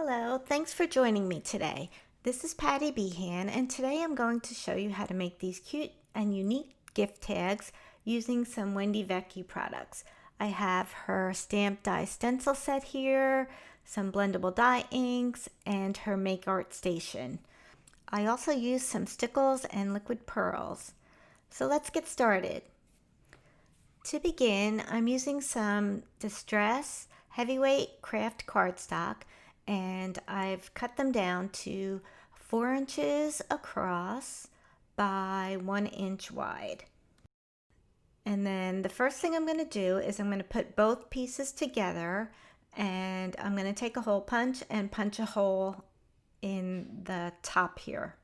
Hello, thanks for joining me today. This is Patti Behan, and today I'm going to show you how to make these cute and unique gift tags using some Wendy Vecchi products. I have her stamp die stencil set here, some blendable dye inks, and her make art station. I also use some stickles and liquid pearls. So let's get started. To begin, I'm using some Distress Heavyweight Craft cardstock, and I've cut them down to 4 inches across by 1 inch wide. And then the first thing I'm going to do is I'm going to put both pieces together, and I'm going to take a hole punch and punch a hole in the top here.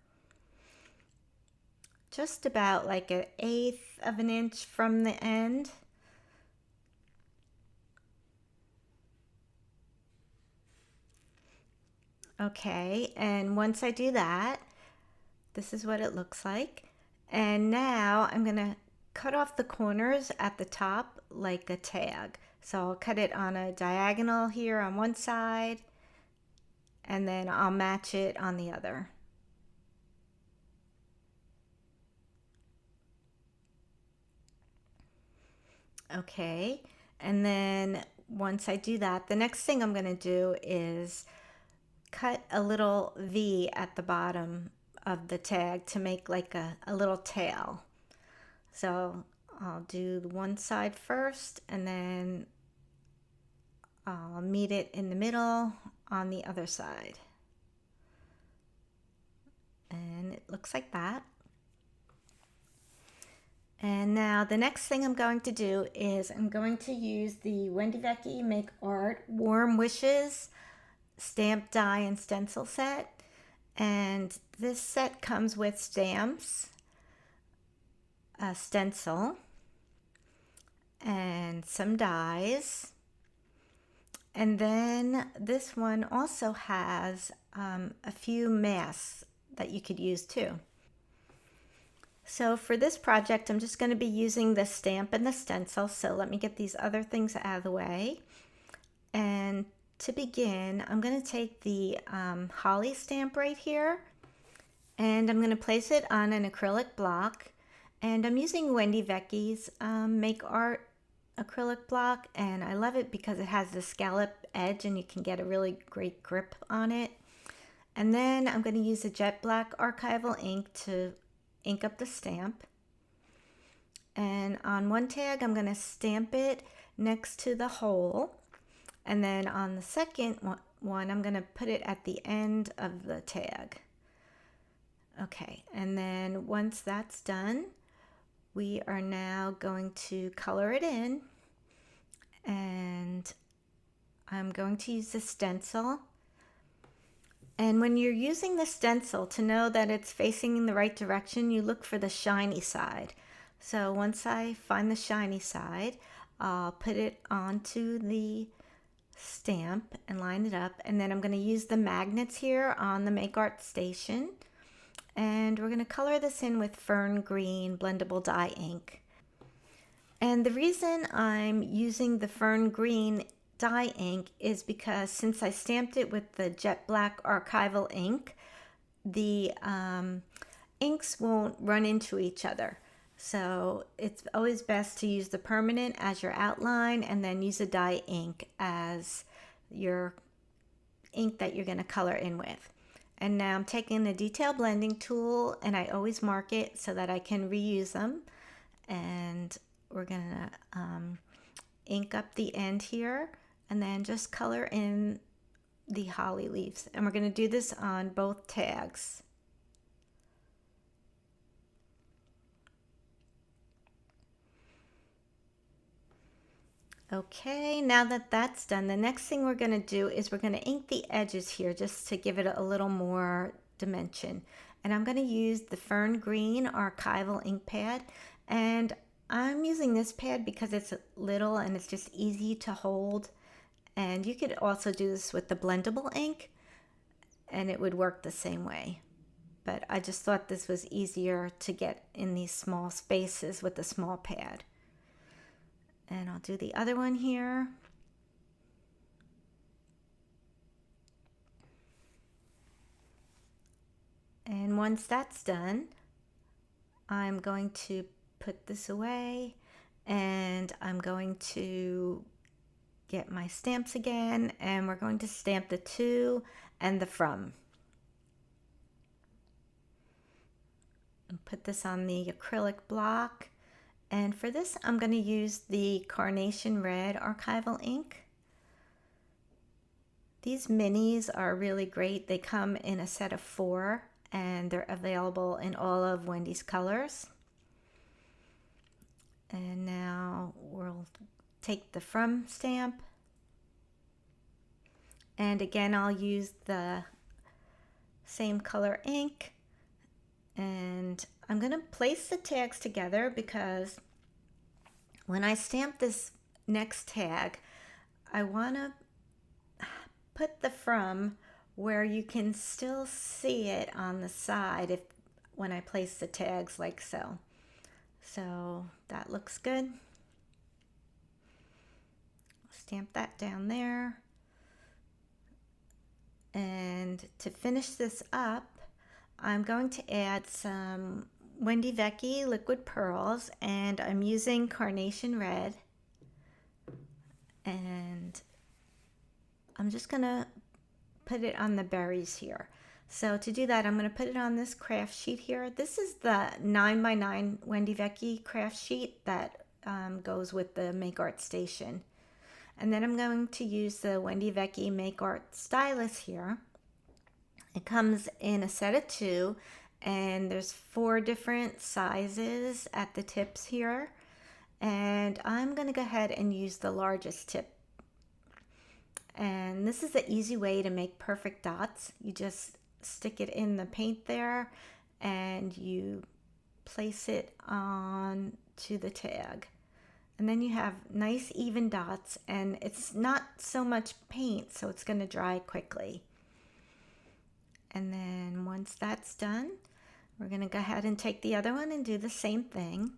Just about like 1/8 of an inch from the end. Okay, and once I do that, this is what it looks like. And now I'm going to cut off the corners at the top like a tag. So I'll cut it on a diagonal here on one side, and then I'll match it on the other. Okay, and then once I do that, the next thing I'm going to do is cut a little V at the bottom of the tag to make like a little tail. So I'll do one side first, and then I'll meet it in the middle on the other side. And it looks like that. And now the next thing I'm going to do is I'm going to use the Wendy Vecchi Make Art Warm Wishes stamp die and stencil set. And this set comes with stamps, a stencil, and some dies. And then this one also has a few masks that you could use too. So for this project, I'm just going to be using the stamp and the stencil. So let me get these other things out of the way. And to begin, I'm going to take the holly stamp right here, and I'm going to place it on an acrylic block. And I'm using Wendy Vecchi's Make Art acrylic block, and I love it because it has the scallop edge and you can get a really great grip on it. And then I'm going to use a jet black archival ink to ink up the stamp. And on one tag, I'm going to stamp it next to the hole. And then on the second one, I'm going to put it at the end of the tag. Okay, and then once that's done, we are now going to color it in. And I'm going to use the stencil. And when you're using the stencil, to know that it's facing in the right direction, you look for the shiny side. So once I find the shiny side, I'll put it onto the stamp and line it up. And then I'm going to use the magnets here on the Make Art station. And we're going to color this in with fern green blendable dye ink. And the reason I'm using the fern green dye ink is because since I stamped it with the jet black archival ink, the inks won't run into each other. So it's always best to use the permanent as your outline and then use a dye ink as your ink that you're going to color in with. And now I'm taking the detail blending tool, and I always mark it so that I can reuse them. And we're going to ink up the end here and then just color in the holly leaves. And we're going to do this on both tags. Okay, now that that's done, the next thing we're going to do is we're going to ink the edges here just to give it a little more dimension. And I'm going to use the fern green archival ink pad, and I'm using this pad because it's little and it's just easy to hold. And you could also do this with the blendable ink and it would work the same way. But I just thought this was easier to get in these small spaces with the small pad. And I'll do the other one here. once that's done, I'm going to put this away, and I'm going to get my stamps again, and we're going to stamp the to and the from. And put this on the acrylic block, and for this I'm going to use the Carnation Red archival ink. These minis are really great. They come in a set of 4, and they're available in all of Wendy's colors. And now we'll take the from stamp, and again I'll use the same color ink, and I'm going to place the tags together because when I stamp this next tag, I want to put the from where you can still see it on the side when I place the tags like so. So that looks good. Stamp that down there. And to finish this up, I'm going to add some Wendy Vecchi liquid pearls, and I'm using Carnation Red. And I'm just going to put it on the berries here. So to do that, I'm going to put it on this craft sheet here. This is the 9x9 Wendy Vecchi craft sheet that goes with the Make Art Station. And then I'm going to use the Wendy Vecchi Make Art Stylus here. It comes in a set of 2, and there's 4 different sizes at the tips here. And I'm going to go ahead and use the largest tip. And this is the easy way to make perfect dots. You just stick it in the paint there, and you place it on to the tag. And then you have nice even dots, and it's not so much paint, so it's going to dry quickly. And then once that's done, we're going to go ahead and take the other one and do the same thing.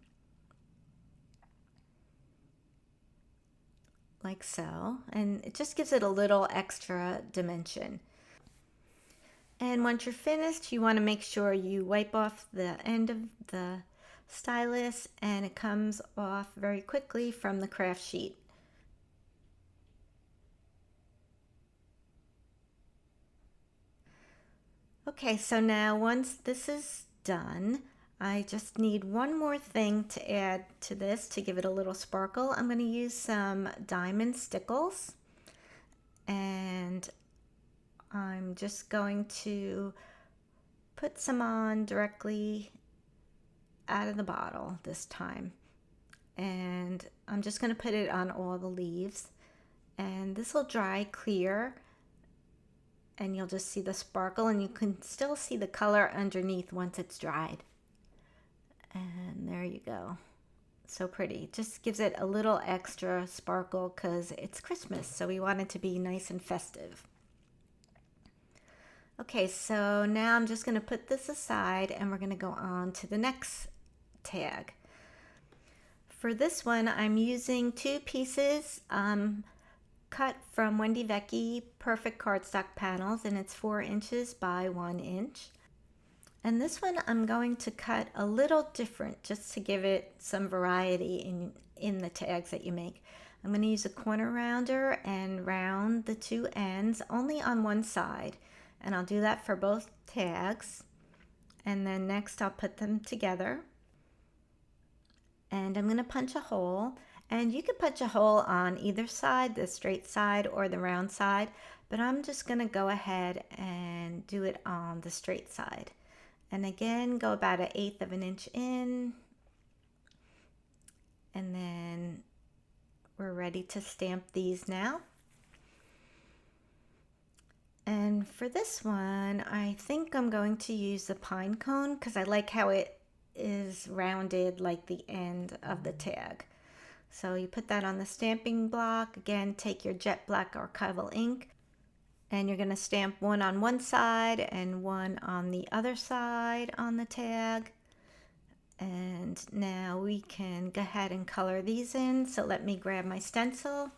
Like so, and it just gives it a little extra dimension. And once you're finished, you want to make sure you wipe off the end of the stylus, and it comes off very quickly from the craft sheet. Okay, so now once this is done, I just need one more thing to add to this to give it a little sparkle. I'm going to use some diamond stickles, and I'm just going to put some on directly out of the bottle this time. And I'm just going to put it on all the leaves, and this will dry clear, and you'll just see the sparkle, and you can still see the color underneath once it's dried. And there you go. So pretty. Just gives it a little extra sparkle because it's Christmas, so we want it to be nice and festive. Okay, so now I'm just going to put this aside, and we're going to go on to the next tag. For this one, I'm using 2 pieces cut from Wendy Vecchi Perfect Cardstock Panels, and it's 4 inches by 1 inch. And this one I'm going to cut a little different just to give it some variety in the tags that you make. I'm going to use a corner rounder and round the 2 ends only on one side. And I'll do that for both tags. And then next I'll put them together. And I'm going to punch a hole. And you can punch a hole on either side, the straight side or the round side. But I'm just going to go ahead and do it on the straight side. And again, go about 1/8 of an inch in. And then we're ready to stamp these now. And for this one, I think I'm going to use the pine cone because I like how it is rounded like the end of the tag. So you put that on the stamping block. Again, take your jet black archival ink, and you're going to stamp one on one side and one on the other side on the tag. And now we can go ahead and color these in. So let me grab my stencil.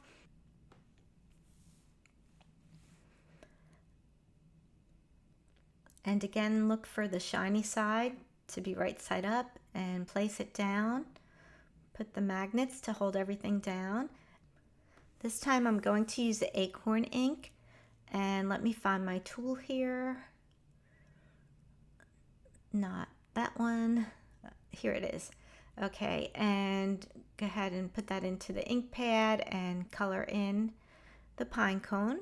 And again, look for the shiny side to be right side up and place it down. Put the magnets to hold everything down. This time I'm going to use the acorn ink, and let me find my tool here. Not that one. Here it is. Okay, and go ahead and put that into the ink pad and color in the pine cone.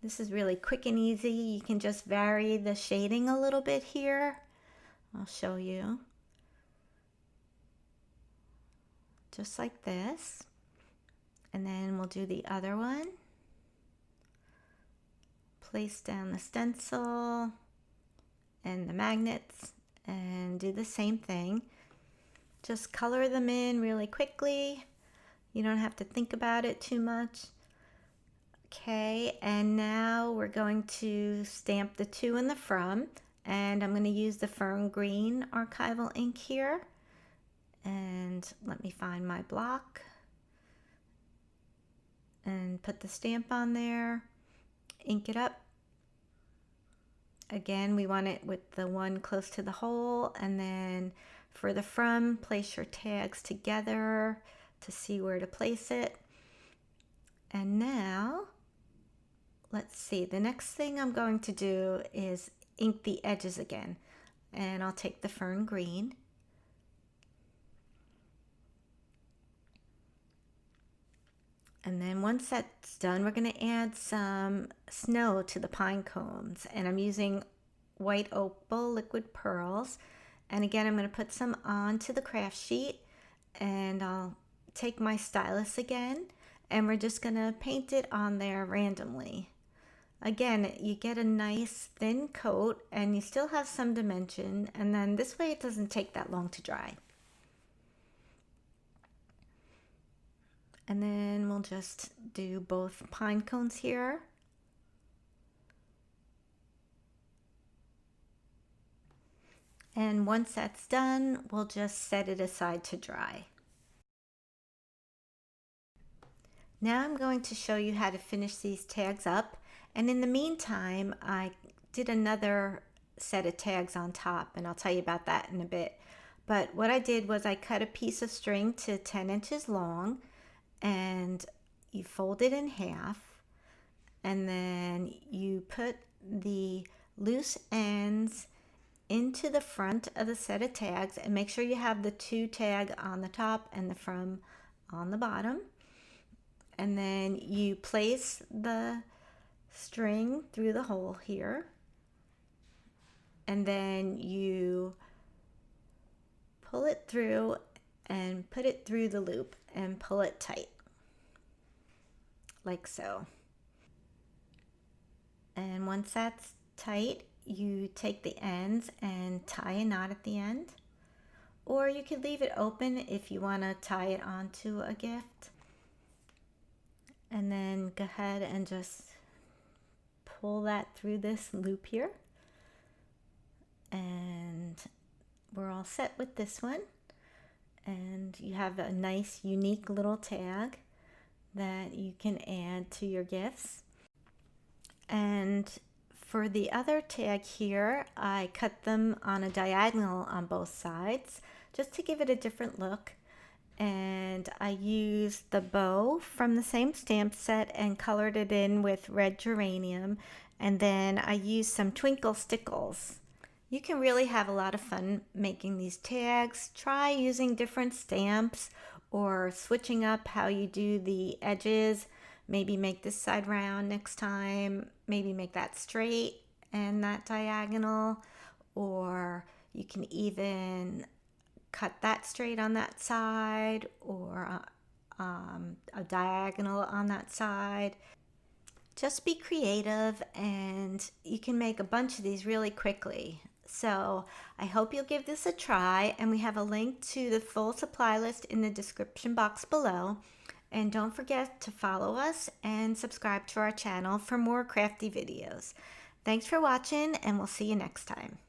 This is really quick and easy. You can just vary the shading a little bit here. I'll show you. Just like this. And then we'll do the other one. Place down the stencil and the magnets and do the same thing. Just color them in really quickly. You don't have to think about it too much. Okay, and now we're going to stamp the to and the from, and I'm going to use the fern green archival ink here. And let me find my block and put the stamp on there, ink it up. Again, we want it with the one close to the hole, and then for the from, place your tags together to see where to place it. And now, let's see, the next thing I'm going to do is ink the edges again. And I'll take the fern green. And then once that's done, we're going to add some snow to the pine cones. And I'm using white opal liquid pearls. And again, I'm going to put some onto the craft sheet. And I'll take my stylus again. And we're just going to paint it on there randomly. Again, you get a nice thin coat and you still have some dimension. And then this way it doesn't take that long to dry. And then we'll just do both pine cones here. And once that's done, we'll just set it aside to dry. Now I'm going to show you how to finish these tags up. And in the meantime, I did another set of tags on top, and I'll tell you about that in a bit. But what I did was I cut a piece of string to 10 inches long, and you fold it in half, and then you put the loose ends into the front of the set of tags, and make sure you have the to tag on the top and the from on the bottom. And then you place the string through the hole here, and then you pull it through and put it through the loop and pull it tight, like so. And once that's tight, you take the ends and tie a knot at the end, or you could leave it open if you want to tie it onto a gift. And then go ahead and just pull that through this loop here. And we're all set with this one. And you have a nice unique little tag that you can add to your gifts. And for the other tag here, I cut them on a diagonal on both sides just to give it a different look. And I used the bow from the same stamp set and colored it in with red geranium. And then I used some twinkle stickles. You can really have a lot of fun making these tags. Try using different stamps or switching up how you do the edges. Maybe make this side round next time. Maybe make that straight and that diagonal. Or you can even cut that straight on that side, or a diagonal on that side. Just be creative, and you can make a bunch of these really quickly. So I hope you'll give this a try, and we have a link to the full supply list in the description box below. And don't forget to follow us and subscribe to our channel for more crafty videos. Thanks for watching, and we'll see you next time.